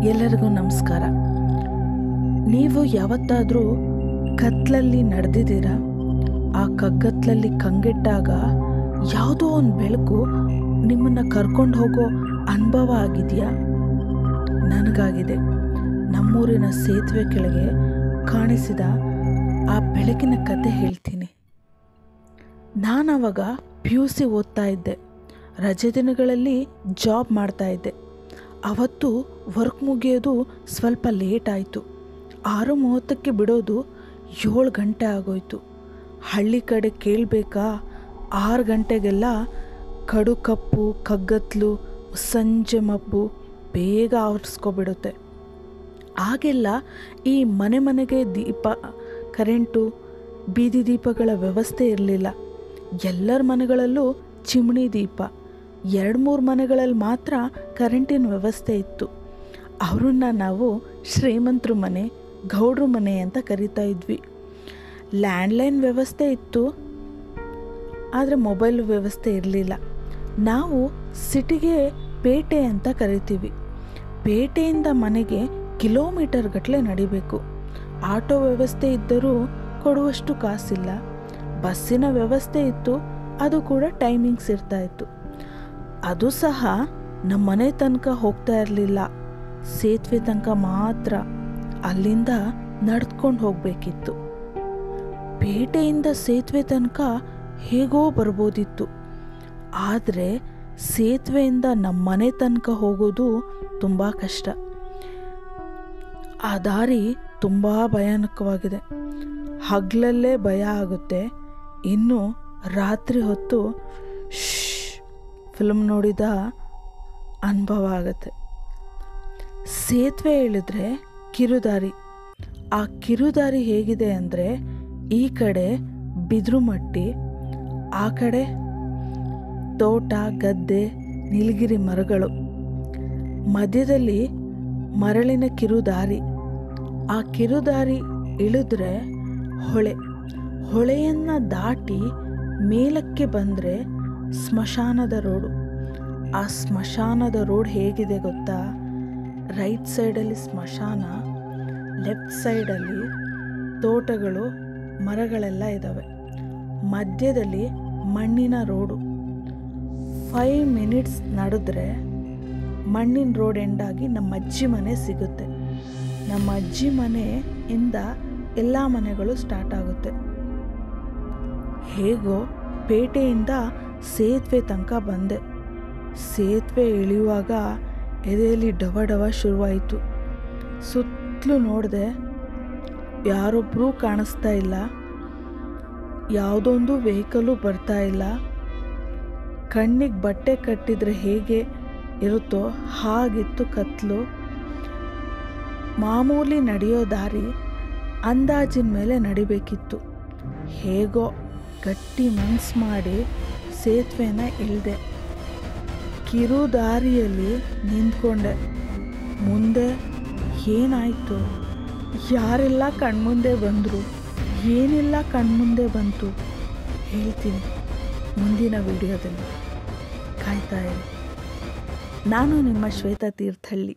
ಎಲ್ಲರಿಗೂ ನಮಸ್ಕಾರ. ನೀವು ಯಾವತ್ತಾದರೂ ಕತ್ತಲಲ್ಲಿ ನಡೆದಿದ್ದೀರಾ? ಆ ಕಗ್ಗತ್ತಲಲ್ಲಿ ಕಂಗೆಟ್ಟಾಗ ಯಾವುದೋ ಒಂದು ಬೆಳಕು ನಿಮ್ಮನ್ನು ಕರ್ಕೊಂಡು ಹೋಗೋ ಅನುಭವ ಆಗಿದೆಯಾ? ನನಗಾಗಿದೆ. ನಮ್ಮೂರಿನ ಸೇತುವೆ ಕೆಳಗೆ ಕಾಣಿಸಿದ ಆ ಬೆಳಕಿನ ಕತೆ ಹೇಳ್ತೀನಿ. ನಾನವಾಗ PUC ಓದ್ತಾ ಇದ್ದೆ. ರಜೆ ದಿನಗಳಲ್ಲಿ ಜಾಬ್ ಮಾಡ್ತಾ ಇದ್ದೆ. ಅವತ್ತು ವರ್ಕ್ ಮುಗಿಯೋದು ಸ್ವಲ್ಪ ಲೇಟ್ ಆಯಿತು. 6:30ಕ್ಕೆ ಬಿಡೋದು 7 ಗಂಟೆ ಆಗೋಯ್ತು. ಹಳ್ಳಿ ಕಡೆ ಕೇಳಬೇಕಾ, 6 ಗಂಟೆಗೆಲ್ಲ ಕಡು ಕಪ್ಪು ಕಗ್ಗತ್ತಲು, ಸಂಜೆ ಮಬ್ಬು ಬೇಗ ಆವರಿಸ್ಕೊಬಿಡುತ್ತೆ. ಆಗೆಲ್ಲ ಈ ಮನೆಗೆ ದೀಪ, ಕರೆಂಟು, ಬೀದಿ ದೀಪಗಳ ವ್ಯವಸ್ಥೆ ಇರಲಿಲ್ಲ. ಎಲ್ಲರ ಮನೆಗಳಲ್ಲೂ ಚಿಮಣಿ ದೀಪ. 2-3 ಮನೆಗಳಲ್ಲಿ ಮಾತ್ರ ಕರೆಂಟಿನ ವ್ಯವಸ್ಥೆ ಇತ್ತು. ಅವರನ್ನ ನಾವು ಶ್ರೀಮಂತರ ಮನೆ, ಗೌಡ್ರ ಮನೆ ಅಂತ ಕರಿತಾ ಇದ್ವಿ. ಲ್ಯಾಂಡ್ಲೈನ್ ವ್ಯವಸ್ಥೆ ಇತ್ತು, ಆದರೆ ಮೊಬೈಲ್ ವ್ಯವಸ್ಥೆ ಇರಲಿಲ್ಲ. ನಾವು ಸಿಟಿಗೆ ಪೇಟೆ ಅಂತ ಕರಿತೀವಿ. ಪೇಟೆಯಿಂದ ಮನೆಗೆ ಕಿಲೋಮೀಟರ್ ಗಟ್ಟಲೆ ನಡಿಬೇಕು. ಆಟೋ ವ್ಯವಸ್ಥೆ ಇದ್ದರೂ ಕೊಡುವಷ್ಟು ಕಾಸಿಲ್ಲ. ಬಸ್ಸಿನ ವ್ಯವಸ್ಥೆ ಇತ್ತು, ಅದು ಕೂಡ ಟೈಮಿಂಗ್ಸ್ ಇರ್ತಾ ಇತ್ತು. ಅದು ಸಹ ನಮ್ಮ ಮನೆ ತನಕ ಹೋಗ್ತಾ ಇರಲಿಲ್ಲ, ಸೇತುವೆ ತನಕ ಮಾತ್ರ. ಅಲ್ಲಿಂದ ನಡೆದುಕೊಂಡು ಹೋಗಬೇಕಿತ್ತು. ಪೇಟೆಯಿಂದ ಸೇತುವೆ ತನಕ ಹೇಗೋ ಬರ್ಬೋದಿತ್ತು, ಆದರೆ ಸೇತುವೆಯಿಂದ ನಮ್ಮ ಮನೆ ತನಕ ಹೋಗೋದು ತುಂಬ ಕಷ್ಟ. ಆ ದಾರಿ ತುಂಬ ಭಯಾನಕವಾಗಿದೆ. ಹಗಲಲ್ಲೇ ಭಯ ಆಗುತ್ತೆ, ಇನ್ನು ರಾತ್ರಿ ಹೊತ್ತು ಫಿಲ್ಮ್ ನೋಡಿದ ಅನುಭವ ಆಗುತ್ತೆ. ಸೇತುವೆ ಇಳಿದ್ರೆ ಕಿರುದಾರಿ. ಆ ಕಿರುದಾರಿ ಹೇಗಿದೆ ಅಂದರೆ, ಈ ಕಡೆ ಬಿದಿರು ಮಟ್ಟಿ, ಆ ಕಡೆ ತೋಟ, ಗದ್ದೆ, ನೀಲಗಿರಿ ಮರಗಳು, ಮಧ್ಯದಲ್ಲಿ ಮರಳಿನ ಕಿರುದಾರಿ. ಆ ಕಿರುದಾರಿ ಇಳಿದ್ರೆ ಹೊಳೆಯನ್ನು ದಾಟಿ ಮೇಲಕ್ಕೆ ಬಂದರೆ ಸ್ಮಶಾನದ ರೋಡು. ಆ ಸ್ಮಶಾನದ ರೋಡ್ ಹೇಗಿದೆ ಗೊತ್ತಾ? ರೈಟ್ ಸೈಡಲ್ಲಿ ಸ್ಮಶಾನ, ಲೆಫ್ಟ್ ಸೈಡಲ್ಲಿ ತೋಟಗಳು, ಮರಗಳೆಲ್ಲ ಇದ್ದಾವೆ. ಮಧ್ಯದಲ್ಲಿ ಮಣ್ಣಿನ ರೋಡು. 5 ಮಿನಿಟ್ಸ್ ನಡೆದ್ರೆ ಮಣ್ಣಿನ ರೋಡ್ ಎಂಡಾಗಿ ನಮ್ಮ ಅಜ್ಜಿ ಮನೆ ಸಿಗುತ್ತೆ. ನಮ್ಮ ಅಜ್ಜಿ ಮನೆಯಿಂದ ಎಲ್ಲ ಮನೆಗಳು ಸ್ಟಾರ್ಟ್ ಆಗುತ್ತೆ. ಹೇಗೋ ಪೇಟೆಯಿಂದ ಸೇತುವೆ ತನಕ ಬಂದೆ. ಸೇತುವೆ ಇಳಿಯುವಾಗ ಎದೆಯಲ್ಲಿ ಡವ ಶುರುವಾಯಿತು. ಸುತ್ತಲೂ ನೋಡಿದೆ, ಯಾರೊಬ್ಬರೂ ಕಾಣಿಸ್ತಾ ಇಲ್ಲ, ಯಾವುದೊಂದು ವೆಹಿಕಲ್ಲು ಬರ್ತಾ ಇಲ್ಲ. ಕಣ್ಣಿಗೆ ಬಟ್ಟೆ ಕಟ್ಟಿದರೆ ಹೇಗೆ ಇರುತ್ತೋ ಹಾಗಿತ್ತು ಕತ್ತಲು. ಮಾಮೂಲಿ ನಡೆಯೋ ದಾರಿ ಅಂದಾಜಿನ ಮೇಲೆ ನಡಿಬೇಕಿತ್ತು. ಹೇಗೋ ಗಟ್ಟಿ ಮನಸ್ಸು ಮಾಡಿ ಸೇತುವೆನ ಇಳಿದೆ. ಕಿರುದಾರಿಯಲ್ಲಿ ನಿಂತ್ಕೊಂಡೆ. ಮುಂದೆ ಏನಾಯಿತು, ಯಾರೆಲ್ಲ ಕಣ್ಮುಂದೆ ಬಂದರು, ಏನೆಲ್ಲ ಕಣ್ಮುಂದೆ ಬಂತು ಹೇಳ್ತೀನಿ ಮುಂದಿನ ವಿಡಿಯೋದಲ್ಲಿ. ಕಾಯ್ತಾ ಇರಿ. ನಾನು ನಿಮ್ಮ ಶ್ವೇತಾ ತೀರ್ಥಹಳ್ಳಿ.